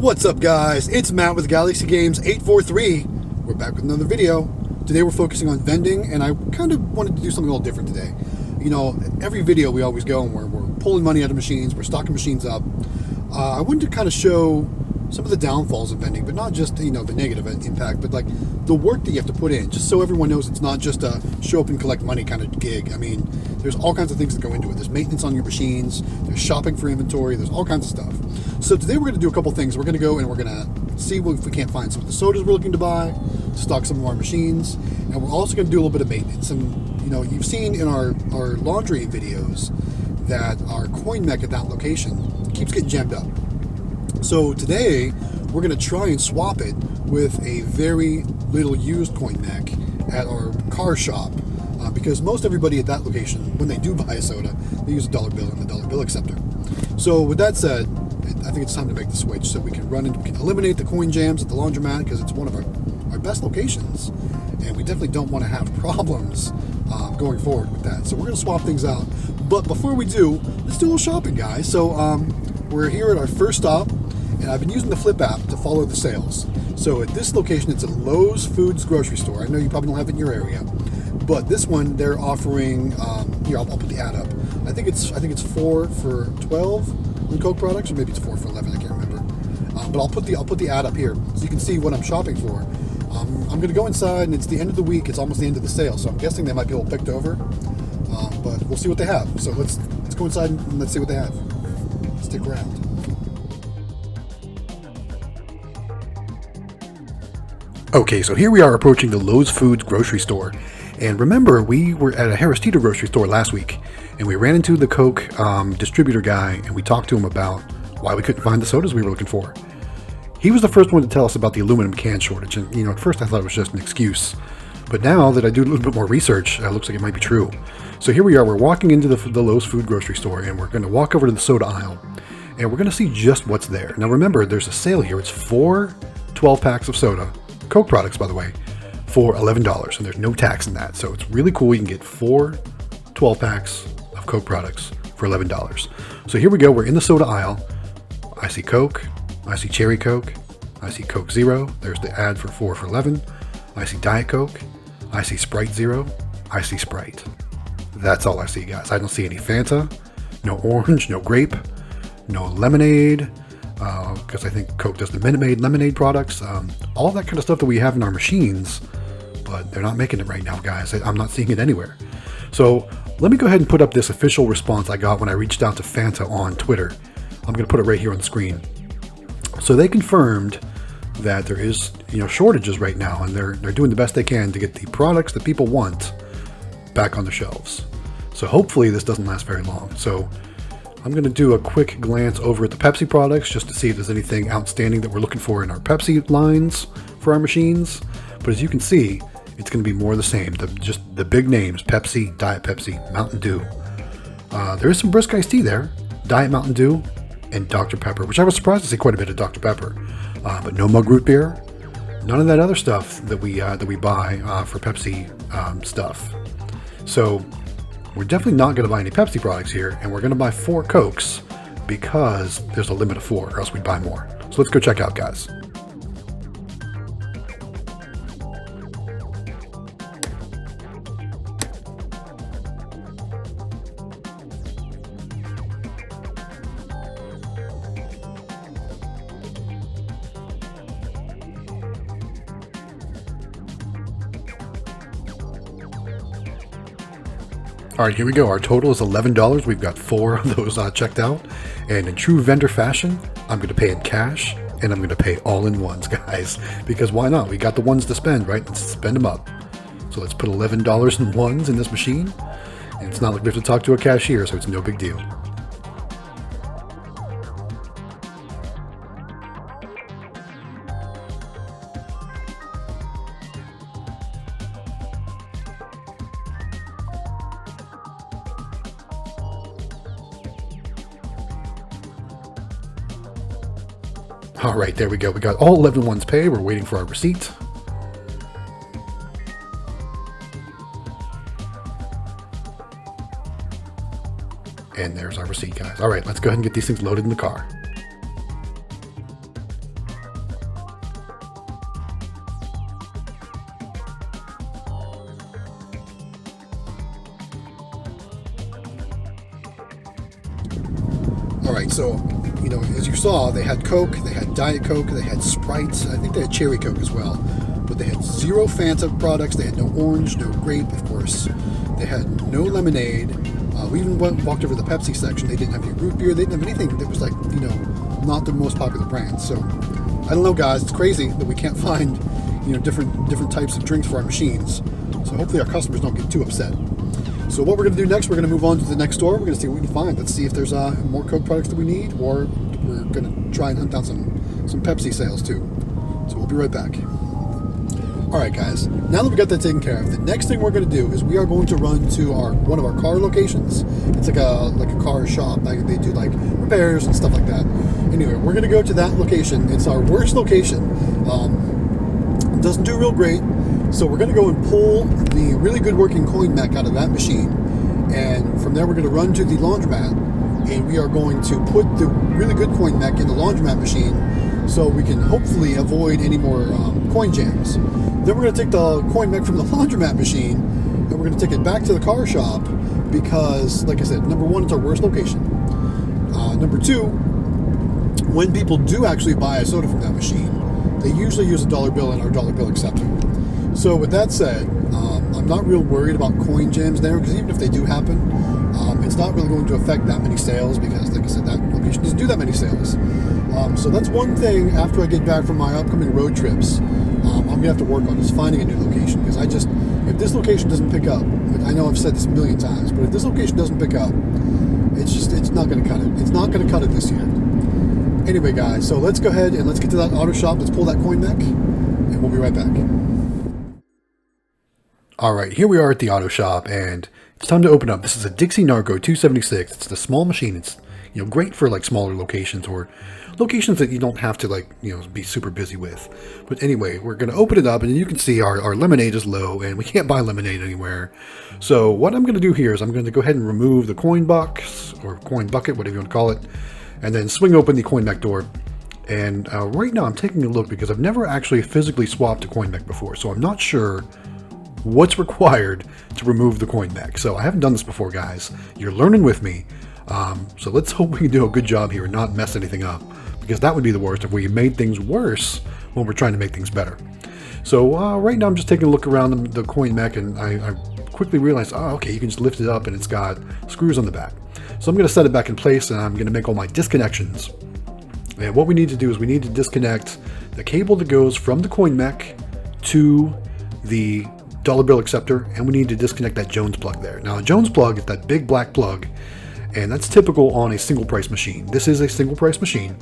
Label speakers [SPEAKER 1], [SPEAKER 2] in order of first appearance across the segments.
[SPEAKER 1] What's up, guys? It's Matt with Galaxy Games 843. We're back with another video. Today we're focusing on vending, and I kind of wanted to do something a little different today. You know, every video we always go and we're pulling money out of machines, we're stocking machines up. I wanted to kind of show some of the downfalls of vending, but not just, you know, the negative impact, but like the work that you have to put in, just so everyone knows it's not just a show up and collect money kind of gig. I mean, there's all kinds of things that go into it. There's maintenance on your machines, there's shopping for inventory, there's all kinds of stuff. So today we're going to do a couple things. We're going to go and we're going to see if we can't find some of the sodas we're looking to buy, stock some of our machines, and we're also going to do a little bit of maintenance. And, you know, you've seen in our laundry videos that our coin mech at that location keeps getting jammed up. So today, we're going to try and swap it with a very little used coin mech at our car shop. Because most everybody at that location, when they do buy a soda, they use a dollar bill and the dollar bill acceptor. So with that said, I think it's time to make the switch so we can we can eliminate the coin jams at the Laundromat, because it's one of our best locations. And we definitely don't want to have problems going forward with that. So we're going to swap things out. But before we do, let's do a little shopping, guys. So we're here at our first stop. And I've been using the Flip app to follow the sales. So at this location, it's a Lowe's Foods grocery store. I know you probably don't have it in your area, but this one they're offering. Here, I'll put the ad up. I think it's 4 for $12 on Coke products, or maybe it's 4 for $11. I can't remember. But I'll put the ad up here so you can see what I'm shopping for. I'm going to go inside, and it's the end of the week. It's almost the end of the sale, so I'm guessing they might be a little picked over. But we'll see what they have. So let's go inside and let's see what they have. Stick around. Okay, so here we are approaching the Lowe's Foods grocery store. And remember, we were at a Harris Teeter grocery store last week, and we ran into the Coke distributor guy, and we talked to him about why we couldn't find the sodas we were looking for. He was the first one to tell us about the aluminum can shortage, and you know, at first I thought it was just an excuse. But now that I do a little bit more research, it looks like it might be true. So here we are, we're walking into the Lowe's Food grocery store, and we're going to walk over to the soda aisle, and we're going to see just what's there. Now remember, there's a sale here. It's 4 12-packs of soda, Coke products, by the way, for $11, and there's no tax in that. So it's really cool. You can get 4 12-packs of Coke products for $11. So here we go. We're in the soda aisle. I see Coke. I see Cherry Coke. I see Coke Zero. There's the ad for 4 for $11. I see Diet Coke. I see Sprite Zero. I see Sprite. That's all I see, guys. I don't see any Fanta, no orange, no grape, no lemonade, because I think Coke does the Minute Maid lemonade products, all that kind of stuff that we have in our machines, but they're not making it right now, guys. I'm not seeing it anywhere. So let me go ahead and put up this official response I got when I reached out to Fanta on Twitter. I'm going to put it right here on the screen. So they confirmed that there is, you know, shortages right now, and they're doing the best they can to get the products that people want back on the shelves. So hopefully this doesn't last very long. So I'm going to do a quick glance over at the Pepsi products just to see if there's anything outstanding that we're looking for in our Pepsi lines for our machines. But as you can see, it's going to be more of the same. Just the big names: Pepsi, Diet Pepsi, Mountain Dew. There is some brisk iced tea there, Diet Mountain Dew, and Dr. Pepper, which I was surprised to see quite a bit of Dr. Pepper. But no mug root beer, none of that other stuff that we buy for Pepsi stuff. So we're definitely not going to buy any Pepsi products here, and we're going to buy 4 Cokes because there's a limit of 4, or else we'd buy more. So let's go check out, guys. All right, here we go. Our total is $11. We've got 4 of those checked out. And in true vendor fashion, I'm going to pay in cash, and I'm going to pay all in ones, guys. Because why not? We got the ones to spend, right? Let's spend them up. So let's put $11 in ones in this machine. And it's not like we have to talk to a cashier, so it's no big deal. All right, there we go. We got all 11 ones paid. We're waiting for our receipt. And there's our receipt, guys. All right, let's go ahead and get these things loaded in the car. So, you know, as you saw, they had Coke, they had Diet Coke, they had Sprite, I think they had Cherry Coke as well. But they had zero Fanta products, they had no orange, no grape, of course. They had no lemonade. We even walked over to the Pepsi section. They didn't have any root beer, they didn't have anything that was like, you know, not the most popular brand. So, I don't know, guys, it's crazy that we can't find, you know, different types of drinks for our machines. So hopefully our customers don't get too upset. So what we're going to do next, we're going to move on to the next store. We're going to see what we can find. Let's see if there's more Coke products that we need, or we're going to try and hunt down some Pepsi sales too. So we'll be right back. Alright guys, now that we got that taken care of, the next thing we're going to do is we are going to run to one of our car locations. It's like a car shop. They do like repairs and stuff like that. Anyway, we're going to go to that location. It's our worst location. It doesn't do real great. So we're going to go and pull the really good working coin mech out of that machine. And from there we're going to run to the laundromat. And we are going to put the really good coin mech in the laundromat machine so we can hopefully avoid any more coin jams. Then we're going to take the coin mech from the laundromat machine and we're going to take it back to the car shop because, like I said, number one, it's our worst location. Number two, when people do actually buy a soda from that machine, they usually use a dollar bill in our dollar bill acceptor. So with that said, I'm not real worried about coin jams there because even if they do happen, it's not really going to affect that many sales because, like I said, that location doesn't do that many sales. So that's one thing after I get back from my upcoming road trips. I'm going to have to work on is finding a new location because if this location doesn't pick up, I know I've said this a million times, but if this location doesn't pick up, it's not going to cut it. It's not going to cut it this year. Anyway, guys, so let's go ahead and let's get to that auto shop. Let's pull that coin mech, and we'll be right back. All right, here we are at the auto shop, and it's time to open up. This is a Dixie Narco 276. It's the small machine. It's, you know, great for like smaller locations or locations that you don't have to, like, you know, be super busy with. But anyway, we're going to open it up, and you can see our lemonade is low, and we can't buy lemonade anywhere. So what I'm going to do here is I'm going to go ahead and remove the coin box or coin bucket, whatever you want to call it, and then swing open the coin mech door. And right now I'm taking a look because I've never actually physically swapped a coin mech before, so I'm not sure what's required to remove the coin mech. So I haven't done this before, guys. You're learning with me. So let's hope we can do a good job here and not mess anything up, because that would be the worst if we made things worse when we're trying to make things better. So right now I'm just taking a look around the coin mech, and I quickly realized, oh, okay, you can just lift it up and it's got screws on the back. So I'm going to set it back in place, and I'm going to make all my disconnections. And what we need to do is we need to disconnect the cable that goes from the coin mech to the dollar bill acceptor, and we need to disconnect that Jones plug there. Now, a Jones plug is that big black plug, and that's typical on a single price machine. This is a single price machine.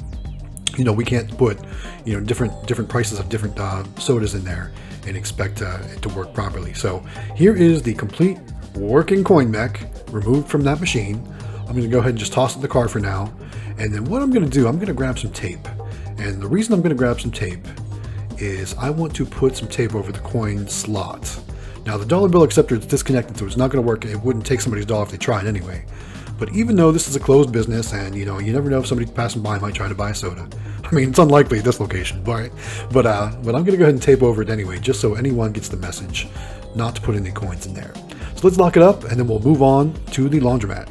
[SPEAKER 1] You know, we can't put, you know, different prices of different sodas in there and expect it to work properly. So here is the complete working coin mech removed from that machine. I'm going to go ahead and just toss it in the car for now. And then what I'm going to do, I'm going to grab some tape. And the reason I'm going to grab some tape is I want to put some tape over the coin slot. Now, the dollar bill acceptor is disconnected, so it's not going to work. It wouldn't take somebody's dollar if they tried anyway. But even though this is a closed business, and you know, you never know if somebody passing by might try to buy a soda. I mean, it's unlikely at this location, but I'm going to go ahead and tape over it anyway, just so anyone gets the message not to put any coins in there. So let's lock it up, and then we'll move on to the laundromat.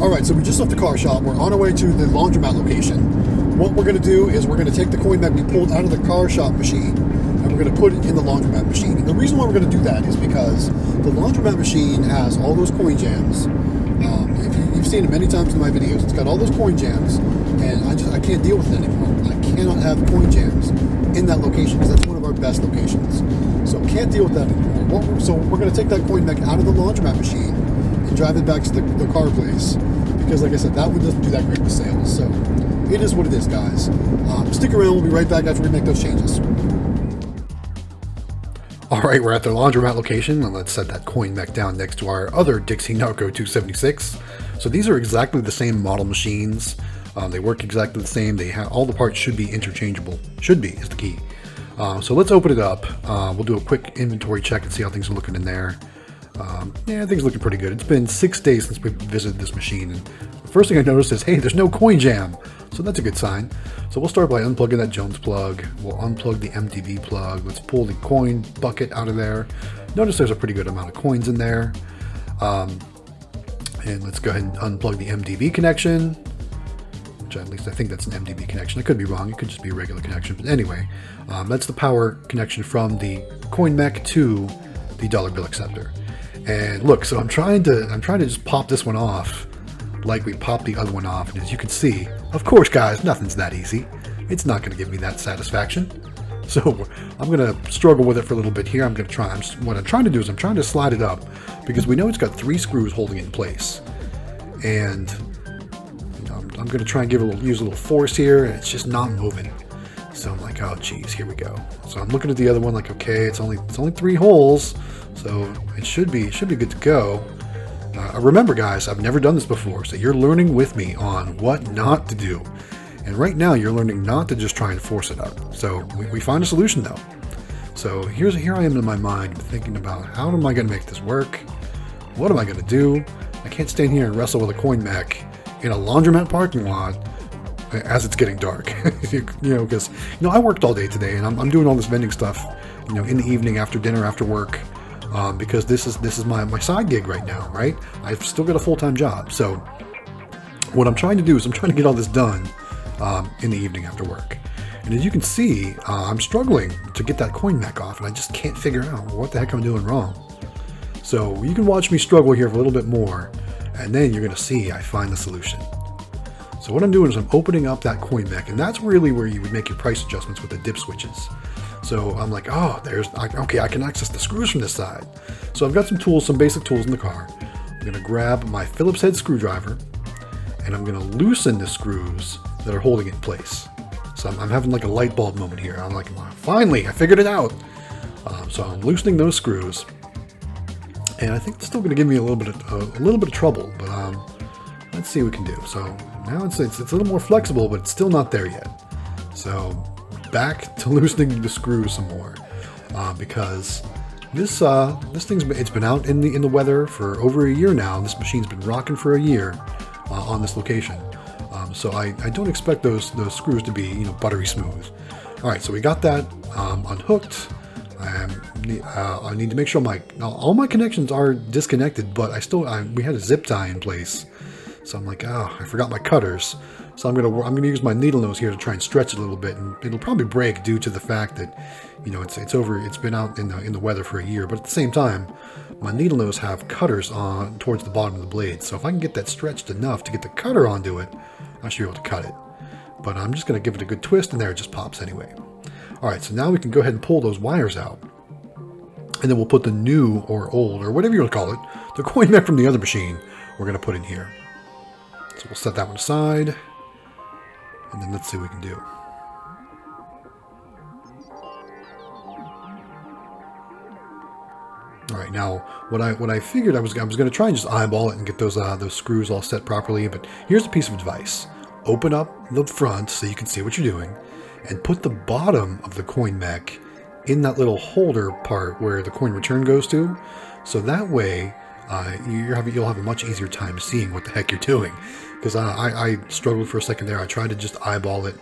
[SPEAKER 1] Alright, so we just left the car shop. We're on our way to the laundromat location. What we're going to do is we're going to take the coin that we pulled out of the car shop machine and we're going to put it in the laundromat machine. And the reason why we're going to do that is because the laundromat machine has all those coin jams. If you've seen it many times in my videos, it's got all those coin jams, and I can't deal with it anymore. I cannot have coin jams in that location because that's one of our best locations. So can't deal with that anymore. So we're going to take that coin mech out of the laundromat machine and drive it back to the car place, because like I said, that one doesn't do that great with sales. So it is what it is, guys. Stick around, we'll be right back after we make those changes. Alright, we're at the laundromat location, and let's set that coin mech down next to our other Dixie Narco 276. So these are exactly the same model machines. They work exactly the same. They have all the parts should be interchangeable. Should be is the key. So let's open it up. We'll do a quick inventory check and see how things are looking in there. Yeah, things are looking pretty good. It's been 6 days since we visited this machine, and first thing I noticed is, hey, there's no coin jam. So that's a good sign. So we'll start by unplugging that Jones plug. We'll unplug the MTV plug. Let's pull the coin bucket out of there. Notice there's a pretty good amount of coins in there. And let's go ahead and unplug the MDB connection, which at least I think that's an MDB connection. I could be wrong. It could just be a regular connection. But anyway, that's the power connection from the coin mech to the dollar bill acceptor. And look, so I'm trying to just pop this one off like we popped the other one off. And as you can see, of course, guys, nothing's that easy. It's not going to give me that satisfaction. So I'm going to struggle with it for a little bit here. What I'm trying to do is I'm trying to slide it up because we know it's got 3 screws holding it in place. And I'm going to try and use a little force here, and it's just not moving. So I'm like, oh geez, here we go. So I'm looking at the other one like, okay, it's only 3 holes, so it should be good to go. Remember, guys, I've never done this before, so you're learning with me on what not to do. And right now, you're learning not to just try and force it up. So we find a solution, though. So here I am in my mind thinking about how am I going to make this work? What am I going to do? I can't stand here and wrestle with a coin mech in a laundromat parking lot as it's getting dark. Because I worked all day today, and I'm doing all this vending stuff, in the evening after dinner, after work. Because this is my side gig right now, right? I've still got a full-time job. So what I'm trying to do is I'm trying to get all this done in the evening after work. And as you can see, I'm struggling to get that coin mech off, and I just can't figure out what the heck I'm doing wrong. So you can watch me struggle here for a little bit more, and then you're going to see I find the solution. So what I'm doing is I'm opening up that coin mech, and that's really where you would make your price adjustments with the dip switches. So I'm like, oh, okay, I can access the screws from this side. So I've got some basic tools in the car. I'm going to grab my Phillips head screwdriver, and I'm going to loosen the screws that are holding it in place. So I'm having like a light bulb moment here. I'm like, finally, I figured it out. So I'm loosening those screws, and I think it's still going to give me a little bit of trouble, but let's see what we can do. So now it's a little more flexible, but it's still not there yet. So back to loosening the screws some more, because this it's been out in the weather for over a year now. This machine's been rocking for a year on this location. So I don't expect those screws to be buttery smooth. All right, so we got that unhooked. I need to make sure all my connections are disconnected, but we had a zip tie in place. So I'm like, oh, I forgot my cutters. So I'm gonna use my needle nose here to try and stretch it a little bit, and it'll probably break due to the fact that it's been out in the weather for a year. But at the same time, my needle nose have cutters on towards the bottom of the blade. So if I can get that stretched enough to get the cutter onto it, I should be able to cut it. But I'm just gonna give it a good twist, and there it just pops anyway. All right, so now we can go ahead and pull those wires out, and then we'll put the new or old or whatever you want to call it, the coin mech from the other machine, we're gonna put in here. So we'll set that one aside, and then let's see what we can do. All right, now what I figured I was going to try and just eyeball it and get those screws all set properly. But here's a piece of advice: open up the front so you can see what you're doing, and put the bottom of the coin mech in that little holder part where the coin return goes to. So that way, you'll have a much easier time seeing what the heck you're doing. Because I struggled for a second there. I tried to just eyeball it,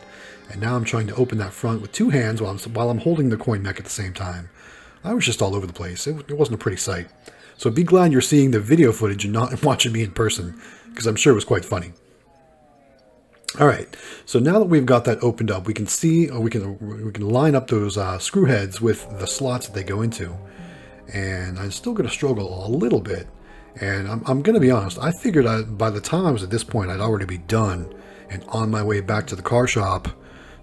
[SPEAKER 1] and now I'm trying to open that front with 2 hands while I'm holding the coin mech at the same time. I was just all over the place. It wasn't a pretty sight. So be glad you're seeing the video footage and not watching me in person, because I'm sure it was quite funny. All right, so now that we've got that opened up, we can see, we can line up those screw heads with the slots that they go into. And I'm still going to struggle a little bit. And I'm going to be honest, I figured by the time I was at this point, I'd already be done and on my way back to the car shop,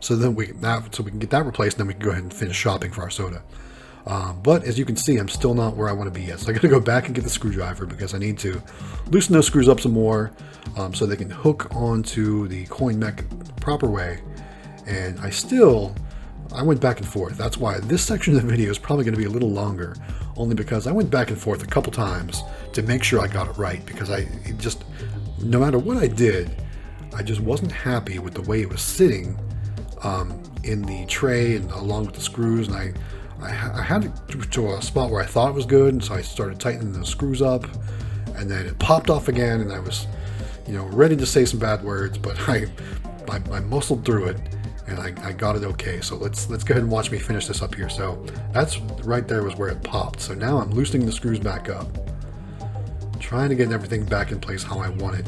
[SPEAKER 1] so we can get that replaced, and then we can go ahead and finish shopping for our soda. But as you can see, I'm still not where I want to be yet. So I got to go back and get the screwdriver, because I need to loosen those screws up some more, so they can hook onto the coin mech the proper way. And I went back and forth. That's why this section of the video is probably going to be a little longer, only because I went back and forth a couple times to make sure I got it right, because no matter what I did, I just wasn't happy with the way it was sitting in the tray and along with the screws. And I had it to a spot where I thought it was good, and so I started tightening the screws up, and then it popped off again, and I was ready to say some bad words, but I muscled through it, and I got it okay. So let's go ahead and watch me finish this up here. So that's right there was where it popped. So now I'm loosening the screws back up, trying to get everything back in place how I want it.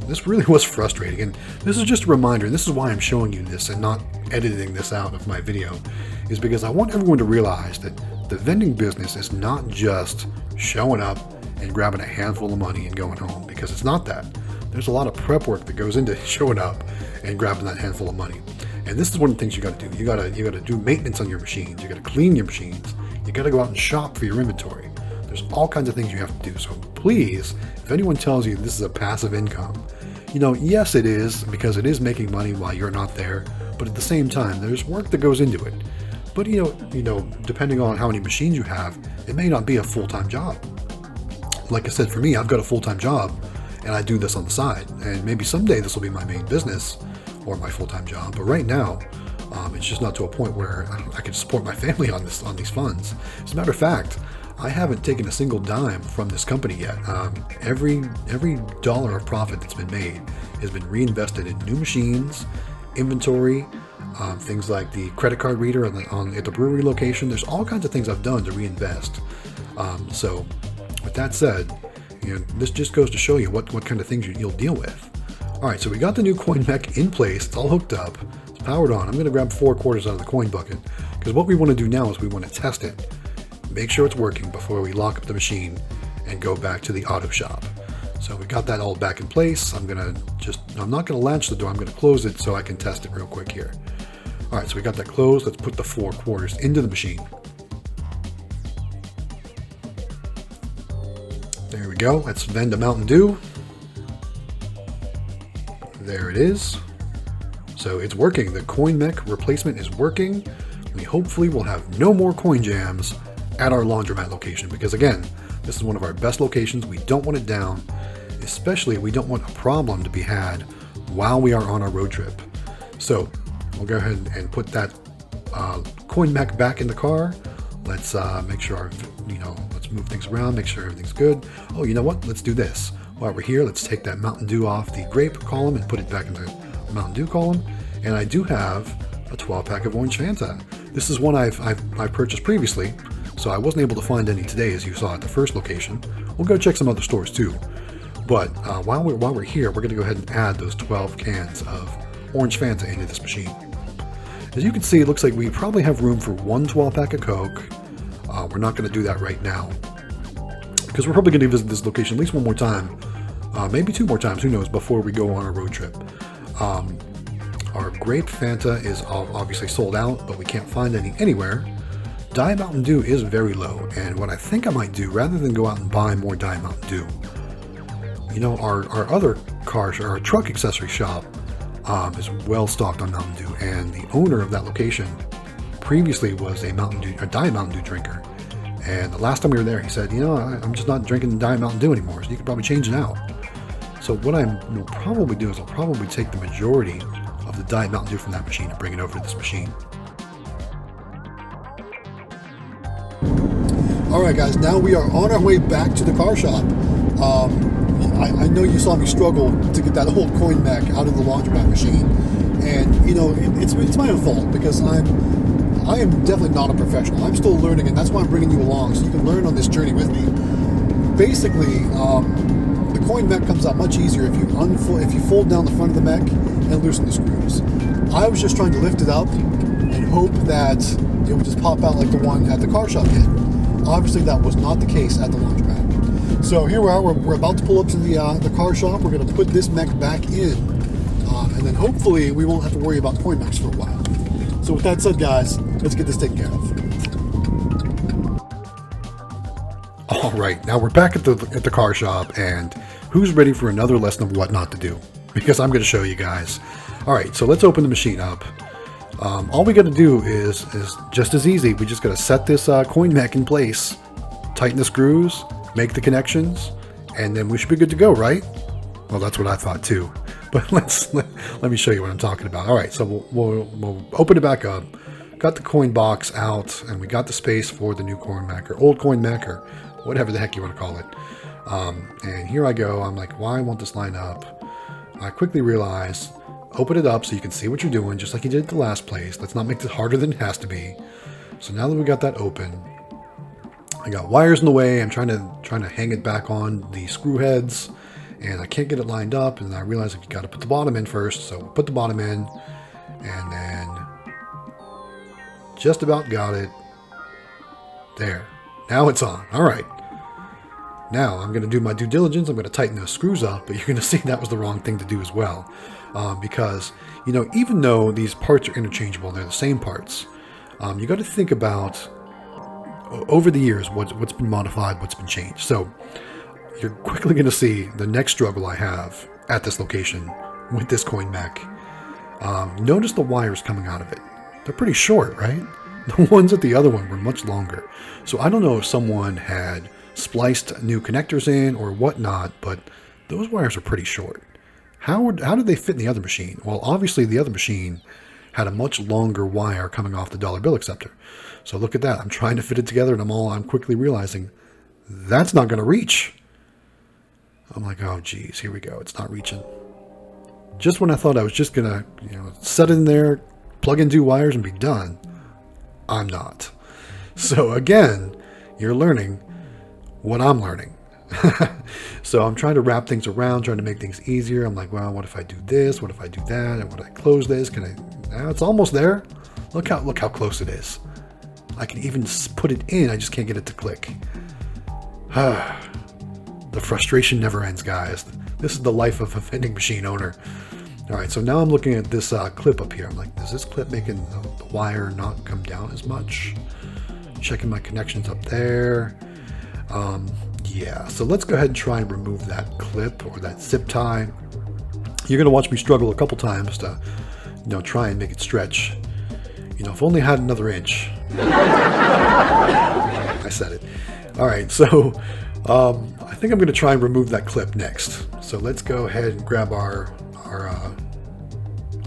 [SPEAKER 1] This really was frustrating, and this is just a reminder, and this is why I'm showing you this and not editing this out of my video, is because I want everyone to realize that the vending business is not just showing up and grabbing a handful of money and going home, because it's not that. There's a lot of prep work that goes into showing up and grabbing that handful of money. And this is one of the things you got to do. You got to do maintenance on your machines. You got to clean your machines. You got to go out and shop for your inventory. There's all kinds of things you have to do. So please, if anyone tells you this is a passive income, yes, it is, because it is making money while you're not there. But at the same time, there's work that goes into it. But depending on how many machines you have, it may not be a full-time job. Like I said, for me, I've got a full-time job, and I do this on the side. And maybe someday this will be my main business or my full-time job. But right now, it's just not to a point where I can support my family on these funds. As a matter of fact, I haven't taken a single dime from this company yet. Every dollar of profit that's been made has been reinvested in new machines, inventory, things like the credit card reader at the brewery location. There's all kinds of things I've done to reinvest. So with that said, this just goes to show you what kind of things you'll deal with. All right, so we got the new coin mech in place. It's all hooked up. It's powered on. I'm going to grab 4 quarters out of the coin bucket, because what we want to do now is we want to test it. Make sure it's working before we lock up the machine and go back to the auto shop. So we got that all back in place. I'm not gonna latch the door. I'm gonna close it so I can test it real quick here. All right, so we got that closed. Let's put the 4 quarters into the machine. There we go. Let's vend a Mountain Dew. There it is. So it's working. The coin mech replacement is working. We hopefully will have no more coin jams at our laundromat location, because again, this is one of our best locations. We don't want it down, especially we don't want a problem to be had while we are on our road trip. So we'll go ahead and put that coin mech back in the car. Let's make sure let's move things around, make sure everything's good. Oh, you know what? Let's do this. While we're here, let's take that Mountain Dew off the grape column and put it back into the Mountain Dew column. And I do have a 12-pack of Orange Fanta. This is one I've purchased previously, so I wasn't able to find any today, as you saw at the first location. We'll go check some other stores too. But while we're here, we're going to go ahead and add those 12 cans of Orange Fanta into this machine. As you can see, it looks like we probably have room for 1 12-pack of Coke. We're not going to do that right now, because we're probably going to visit this location at least one more time, maybe 2 more times, who knows, before we go on our road trip. Our Grape Fanta is obviously sold out, but we can't find any anywhere. Diet Mountain Dew is very low, and what I think I might do, rather than go out and buy more Diet Mountain Dew, our other our truck accessory shop is well stocked on Mountain Dew, and the owner of that location previously was a Diet Mountain Dew drinker. And the last time we were there, he said, I'm just not drinking Diet Mountain Dew anymore, so you can probably change it out. So what I will probably do is I'll probably take the majority of the Diet Mountain Dew from that machine and bring it over to this machine. Alright guys, now we are on our way back to the car shop. I know you saw me struggle to get that old coin mech out of the laundromat machine. And, it's my own fault, because I am definitely not a professional. I'm still learning, and that's why I'm bringing you along, so you can learn on this journey with me. Basically, the coin mech comes out much easier if you fold down the front of the mech and loosen the screws. I was just trying to lift it up and hope that it would just pop out like the one at the car shop did. Obviously, that was not the case at the laundromat. So here we are. We're about to pull up to the car shop. We're going to put this mech back in, and then hopefully we won't have to worry about coin mechs for a while. So with that said, guys, let's get this taken care of. All right, now we're back at the car shop, and who's ready for another lesson of what not to do? Because I'm going to show you guys. All right, so let's open the machine up. All we got to do is just as easy. We just got to set this coin mech in place, tighten the screws, make the connections, and then we should be good to go, right? Well, that's what I thought too. But let me show you what I'm talking about. All right, so we'll open it back up. Got the coin box out, and we got the space for the new coin mech, or old coin mech, or whatever the heck you want to call it. And here I go. I'm like, why won't this line up? I quickly realize, open it up so you can see what you're doing, just like you did at the last place. Let's not make this harder than it has to be. So now that we got that open, I got wires in the way. I'm trying to hang it back on the screw heads, and I can't get it lined up. And I realize you got to put the bottom in first. So put the bottom in, and then just about got it. There. Now it's on. All right. Now I'm going to do my due diligence. I'm going to tighten those screws up, but you're going to see that was the wrong thing to do as well. Because, you know, even though these parts are interchangeable, they're the same parts, you got to think about over the years what's been modified, what's been changed. So you're quickly going to see the next struggle I have at this location with this coin mech. Notice the wires coming out of it. They're pretty short, right? The ones at the other one were much longer. So I don't know if someone had spliced new connectors in or whatnot, but those wires are pretty short. How did they fit in the other machine? Well, obviously the other machine had a much longer wire coming off the dollar bill acceptor. So look at that. I'm trying to fit it together, and I'm quickly realizing that's not going to reach. I'm like, oh geez, here we go. It's not reaching. Just when I thought I was just going to, set it in there, plug in 2 wires and be done, I'm not. So again, you're learning what I'm learning. So I'm trying to wrap things around, trying to make things easier. I'm like, well, what if I do this? What if I do that? And what if I close this? Now it's almost there. Look how close it is. I can even put it in. I just can't get it to click. The frustration never ends, guys. This is the life of a vending machine owner. All right, so now I'm looking at this clip up here. I'm like, is this clip making the wire not come down as much? Checking my connections up there. Yeah, so let's go ahead and try and remove that clip or that zip tie. You're going to watch me struggle a couple times to, try and make it stretch. If only I had another inch. I said it. All right, so I think I'm going to try and remove that clip next. So let's go ahead and grab our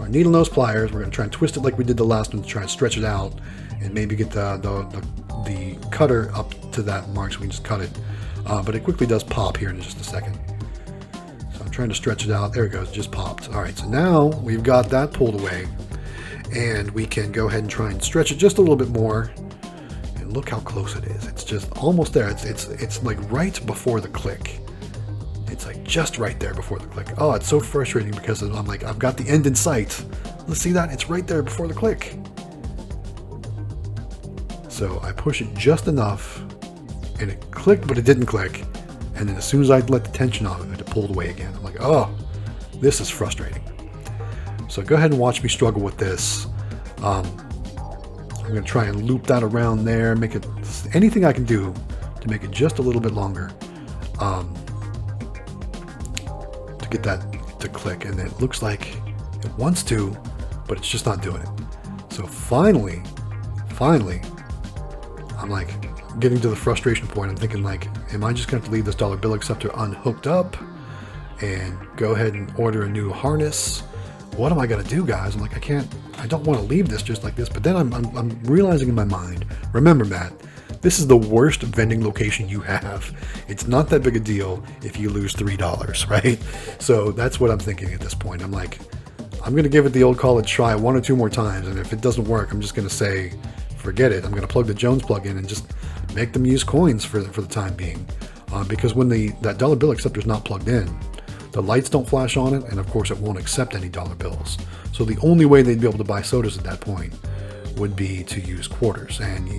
[SPEAKER 1] needle nose pliers. We're going to try and twist it like we did the last one to try and stretch it out and maybe get the cutter up to that mark so we can just cut it. But it quickly does pop here in just a second. So I'm trying to stretch it out. There it goes. It just popped. All right, so now we've got that pulled away, and we can go ahead and try and stretch it just a little bit more. And look how close it is. It's just almost there. It's like right before the click. It's like just right there before the click. Oh, it's so frustrating because I'm like, I've got the end in sight. Let's see that? It's right there before the click. So I push it just enough, and it clicked, but it didn't click. And then as soon as I let the tension off of it, it pulled away again. I'm like, oh, this is frustrating. So go ahead and watch me struggle with this. I'm going to try and loop that around there, make it anything I can do to make it just a little bit longer, to get that to click. And it looks like it wants to, but it's just not doing it. So finally, I'm like getting to the frustration point. I'm thinking like, am I just going to have to leave this dollar bill acceptor unhooked up and go ahead and order a new harness? What am I going to do, guys? I'm like, I don't want to leave this just like this. But then I'm realizing in my mind, remember, Matt, this is the worst vending location you have. It's not that big a deal if you lose $3, right? So that's what I'm thinking at this point. I'm like, I'm going to give it the old college try 1 or 2 more times. And if it doesn't work, I'm just going to say, forget it. I'm going to plug the Jones plug in and just make them use coins for the time being. Because when that dollar bill acceptor is not plugged in, the lights don't flash on it, and of course it won't accept any dollar bills. So the only way they'd be able to buy sodas at that point would be to use quarters. And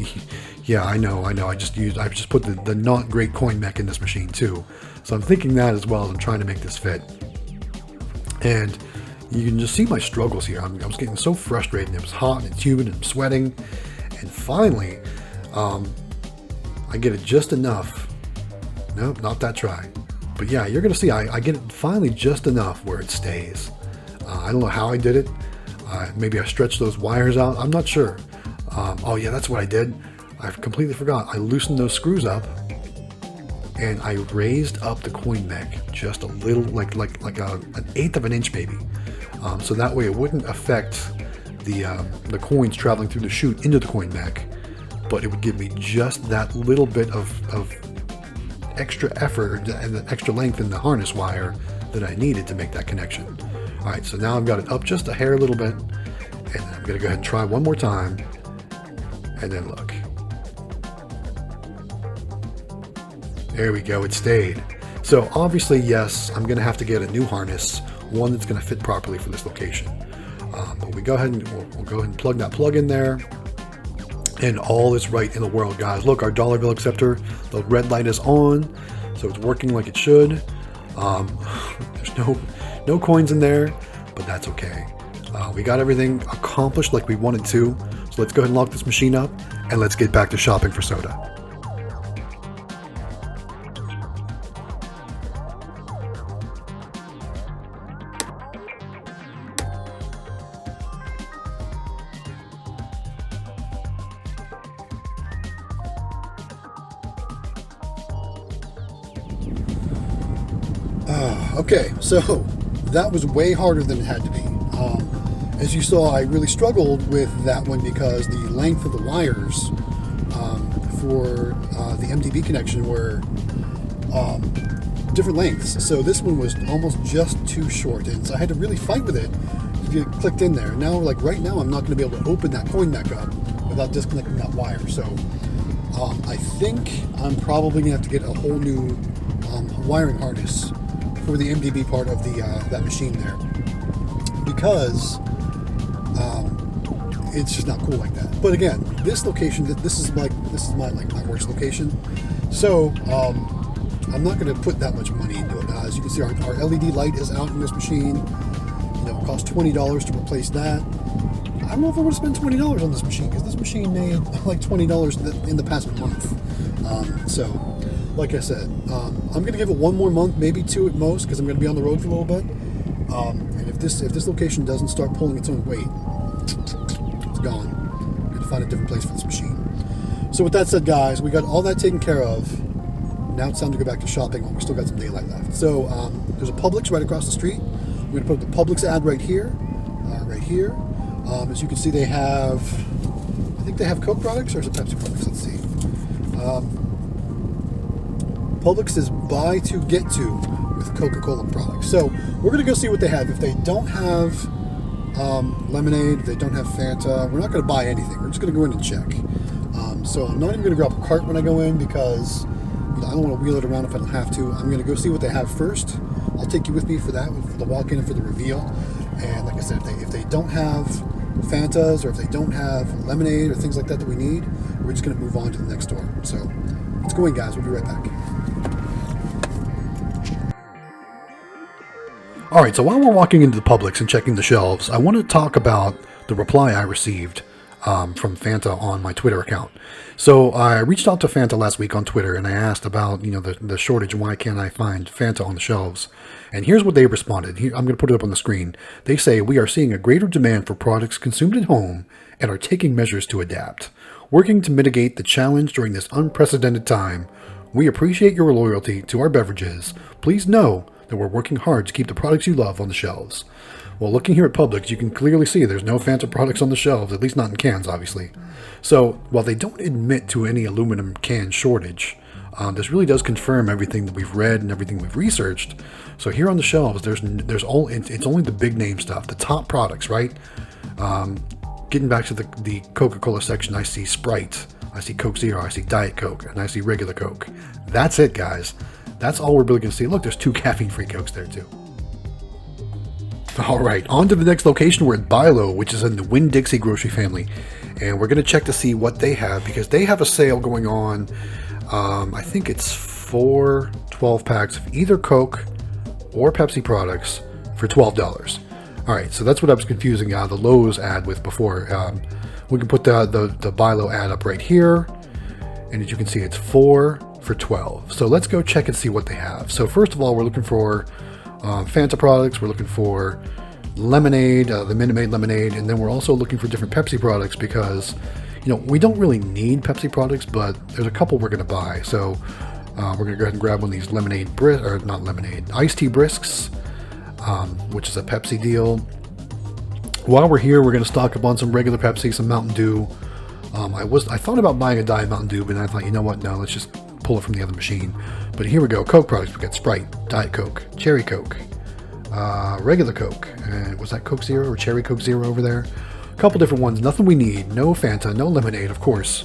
[SPEAKER 1] yeah, I know. I just put the not great coin mech in this machine too. So I'm thinking that as well as I'm trying to make this fit. And you can just see my struggles here. I was getting so frustrated. It was hot and it's humid and I'm sweating. And finally, I get it just enough. Nope, not that try. But yeah, you're going to see I get it finally just enough where it stays. I don't know how I did it. Maybe I stretched those wires out. I'm not sure. Oh yeah, that's what I did. I completely forgot. I loosened those screws up and I raised up the coin mech just a little, like an eighth of an inch maybe. So that way it wouldn't affect the coins traveling through the chute into the coin mech, but it would give me just that little bit of extra effort and the extra length in the harness wire that I needed to make that connection. All right, so now I've got it up just a hair a little bit, and then I'm gonna go ahead and try one more time, and then look. There we go, it stayed. So obviously, yes, I'm gonna have to get a new harness, one that's gonna fit properly for this location. But we go ahead and we'll go ahead and plug that plug in there, and all is right in the world, guys. Look, our dollar bill acceptor, the red light is on, so it's working like it should. There's no coins in there, but that's okay. We got everything accomplished like we wanted to. So let's go ahead and lock this machine up, and let's get back to shopping for soda. Okay, so that was way harder than it had to be. As you saw, I really struggled with that one because the length of the wires for the MDB connection were different lengths. So this one was almost just too short, and so I had to really fight with it to get it clicked in there. Now, like right now, I'm not going to be able to open that coin back up without disconnecting that wire. So I think I'm probably going to have to get a whole new wiring harness for the MDB part of the that machine there, because it's just not cool like that. But again, this location, this is my worst location, so I'm not going to put that much money into it. As you can see, our LED light is out in this machine. You know, it costs $20 to replace that. I don't know if I want to spend $20 on this machine, because this machine made like $20 in the past month. So, like I said, I'm going to give it one more month, maybe two at most, because I'm going to be on the road for a little bit. And if this location doesn't start pulling its own weight, it's gone. I'm going to find a different place for this machine. So with that said, guys, we got all that taken care of. Now it's time to go back to shopping when we still got some daylight left. So there's a Publix right across the street. We're going to put the Publix ad right here. As you can see, they have, I think they have Coke products, or is it Pepsi products? Let's see. Publix is buy to get to with Coca-Cola products. So we're going to go see what they have. If they don't have lemonade, if they don't have Fanta, we're not going to buy anything. We're just going to go in and check. So I'm not even going to grab a cart when I go in, because I don't want to wheel it around if I don't have to. I'm going to go see what they have first. I'll take you with me for that, for the walk-in and for the reveal. And like I said, if they don't have Fantas, or if they don't have lemonade or things like that we need, we're just going to move on to the next store. So let's go in, guys. We'll be right back. Alright, so while we're walking into the Publix and checking the shelves, I want to talk about the reply I received from Fanta on my Twitter account. So I reached out to Fanta last week on Twitter, and I asked about, the shortage and why can't I find Fanta on the shelves. And here's what they responded. Here, I'm going to put it up on the screen. They say, "We are seeing a greater demand for products consumed at home and are taking measures to adapt. Working to mitigate the challenge during this unprecedented time. We appreciate your loyalty to our beverages. Please know that we're working hard to keep the products you love on the shelves." Well, looking here at Publix, you can clearly see there's no Fanta products on the shelves, at least not in cans, obviously. So while they don't admit to any aluminum can shortage, this really does confirm everything that we've read and everything we've researched. So here on the shelves, it's only the big name stuff, the top products, right? Getting back to the Coca-Cola section, I see Sprite, I see Coke Zero, I see Diet Coke, and I see regular Coke. That's it, guys. That's all we're really going to see. Look, there's 2 caffeine-free Cokes there, too. All right, on to the next location. We're at Lowe, which is in the Winn-Dixie grocery family. And we're going to check to see what they have, because they have a sale going on. I think it's 4 12-packs of either Coke or Pepsi products for $12. All right, so that's what I was confusing the Lowe's ad with before. We can put the Buy Low ad up right here. And as you can see, it's 4 for $12. So let's go check and see what they have. So first of all, we're looking for Fanta products. We're looking for lemonade, the Minute Maid lemonade, and then we're also looking for different Pepsi products, because we don't really need Pepsi products, but there's a couple we're going to buy. So we're going to go ahead and grab one of these iced tea brisks, which is a Pepsi deal. While we're here, we're going to stock up on some regular Pepsi, some Mountain Dew. I thought about buying a Diet Mountain Dew, but then I thought, you know what? No, let's just pull it from the other machine. But here we go. Coke products. We got Sprite, Diet Coke, Cherry Coke, regular Coke, and was that Coke Zero or Cherry Coke Zero over there? A couple different ones. Nothing we need. No Fanta, no lemonade, of course,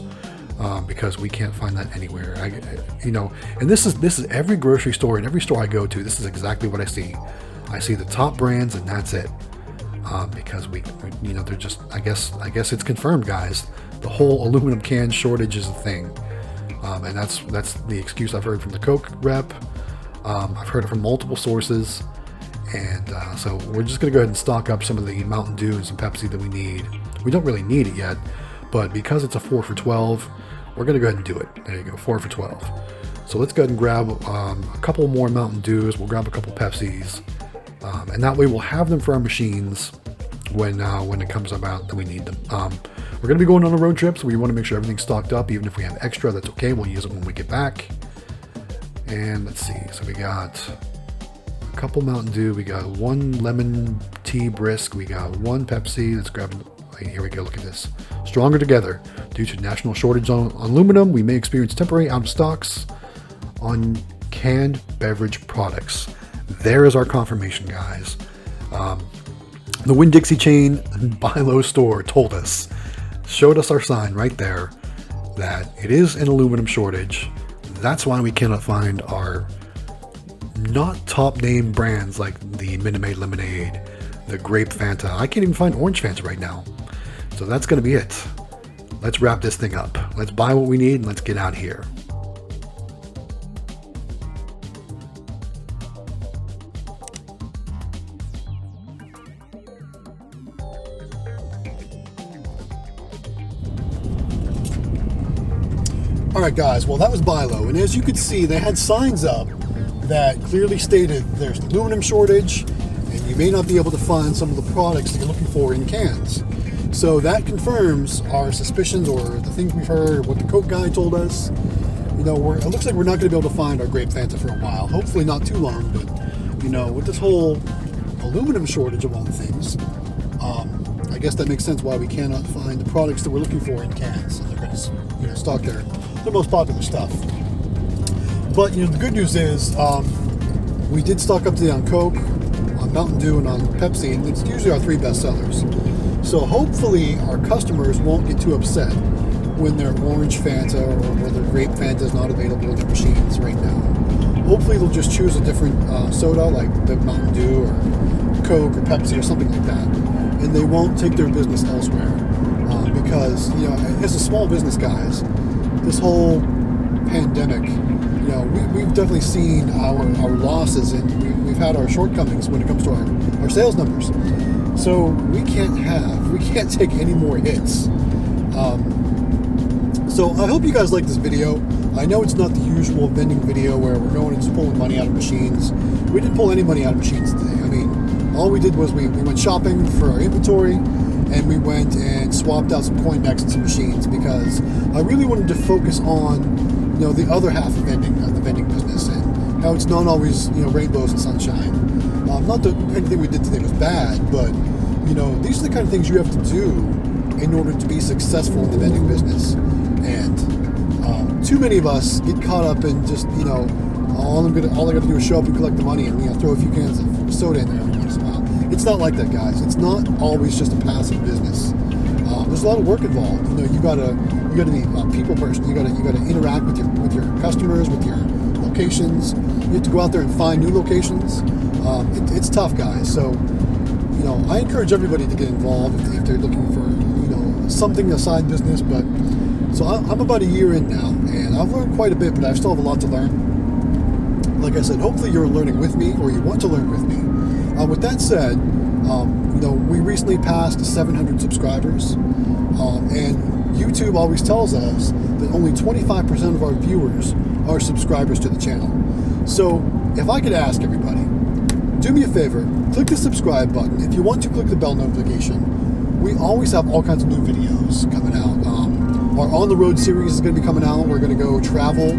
[SPEAKER 1] because we can't find that anywhere. And this is every grocery store and every store I go to. This is exactly what I see. I see the top brands, and that's it. Because they're just. I guess it's confirmed, guys. The whole aluminum can shortage is a thing, and that's the excuse I've heard from the Coke rep. I've heard it from multiple sources. And so we're just going to go ahead and stock up some of the Mountain Dew and some Pepsi that we need. We don't really need it yet, but because it's a 4 for $12, we're going to go ahead and do it. There you go, 4 for $12. So let's go ahead and grab a couple more Mountain Dews. We'll grab a couple Pepsis, and that way we'll have them for our machines when it comes about that we need them. We're going to be going on a road trip, so we want to make sure everything's stocked up. Even if we have extra, that's okay. We'll use it when we get back. And let's see. So we got couple Mountain Dew, we got one lemon tea brisk, we got one Pepsi. Let's grab here we go. Look at this. Stronger together. Due to national shortage on aluminum, we may experience temporary out of stocks on canned beverage products. There is our confirmation, guys. The Winn-Dixie chain Buy Lowe store told us, showed us our sign right there that it is an aluminum shortage. That's why we cannot find our not top name brands like the Minute Maid Lemonade, the Grape Fanta. I can't even find Orange Fanta right now. So that's going to be it. Let's wrap this thing up. Let's buy what we need and let's get out of here. Alright guys, well that was Buy Lowe, and as you could see they had signs up that clearly stated there's an aluminum shortage and you may not be able to find some of the products that you're looking for in cans. So that confirms our suspicions or the things we've heard, what the Coke guy told us. It looks like we're not going to be able to find our Grape Fanta for a while. Hopefully not too long, but with this whole aluminum shortage of all the things, I guess that makes sense why we cannot find the products that we're looking for in cans. And they're going to stock their most popular stuff. But the good news is we did stock up today on Coke, on Mountain Dew, and on Pepsi, and it's usually our 3 best sellers. So hopefully our customers won't get too upset when their Orange Fanta or their Grape Fanta is not available in their machines right now. Hopefully they'll just choose a different soda like the Mountain Dew or Coke or Pepsi or something like that, and they won't take their business elsewhere. Because as a small business, guys, this whole pandemic, we've definitely seen our losses, and we've had our shortcomings when it comes to our sales numbers. So we can't take any more hits. So I hope you guys like this video. I know it's not the usual vending video where we're going and just pulling money out of machines. We didn't pull any money out of machines today. I mean, all we did was we went shopping for our inventory, and we went and swapped out some coin backs and some machines because I really wanted to focus on the other half of the vending business, and how it's not always rainbows and sunshine. Not that anything we did today was bad, but these are the kind of things you have to do in order to be successful in the vending business. And too many of us get caught up in just all I got to do is show up and collect the money and throw a few cans of soda in there every once in a while. It's not like that, guys. It's not always just a passive business. There's a lot of work involved. You gotta be a people person. You gotta interact with your customers, with your locations. You have to go out there and find new locations. It's tough, guys. So I encourage everybody to get involved if they're looking for something, a side business. But so I'm about a year in now, and I've learned quite a bit, but I still have a lot to learn. Like I said, hopefully you're learning with me, or you want to learn with me. With that said, we recently passed 700 subscribers, and YouTube always tells us that only 25% of our viewers are subscribers to the channel. So if I could ask everybody, do me a favor, click the subscribe button. If you want to, click the bell notification. We always have all kinds of new videos coming out. Our On the Road series is going to be coming out. We're going to go travel.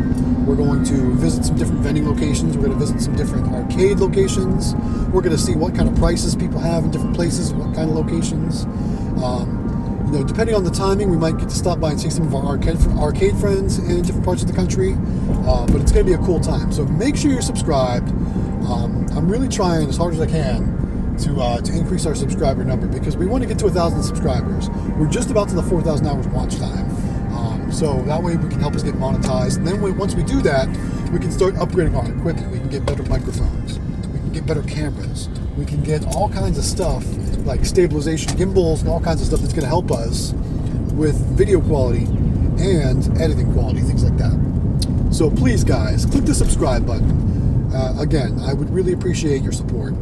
[SPEAKER 1] We're going to visit some different vending locations. We're going to visit some different arcade locations. We're going to see what kind of prices people have in different places, what kind of locations. depending on the timing, we might get to stop by and see some of our arcade friends in different parts of the country. But it's going to be a cool time. So make sure you're subscribed. I'm really trying as hard as I can to increase our subscriber number, because we want to get to 1,000 subscribers. We're just about to the 4,000 hours watch time. So that way we can help us get monetized. And then once we do that, we can start upgrading our equipment. We can get better microphones. We can get better cameras. We can get all kinds of stuff like stabilization, gimbals, and all kinds of stuff that's going to help us with video quality and editing quality, things like that. So please, guys, click the subscribe button. Again, I would really appreciate your support.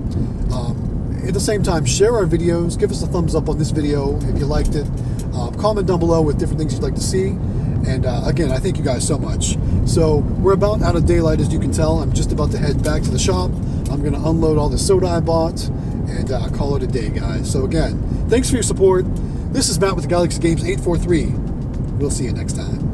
[SPEAKER 1] At the same time, share our videos. Give us a thumbs up on this video if you liked it. Comment down below with different things you'd like to see. And again, I thank you guys so much. So we're about out of daylight, as you can tell. I'm just about to head back to the shop. I'm going to unload all the soda I bought and call it a day, guys. So again, thanks for your support. This is Matt with the Galaxy Games 843. We'll see you next time.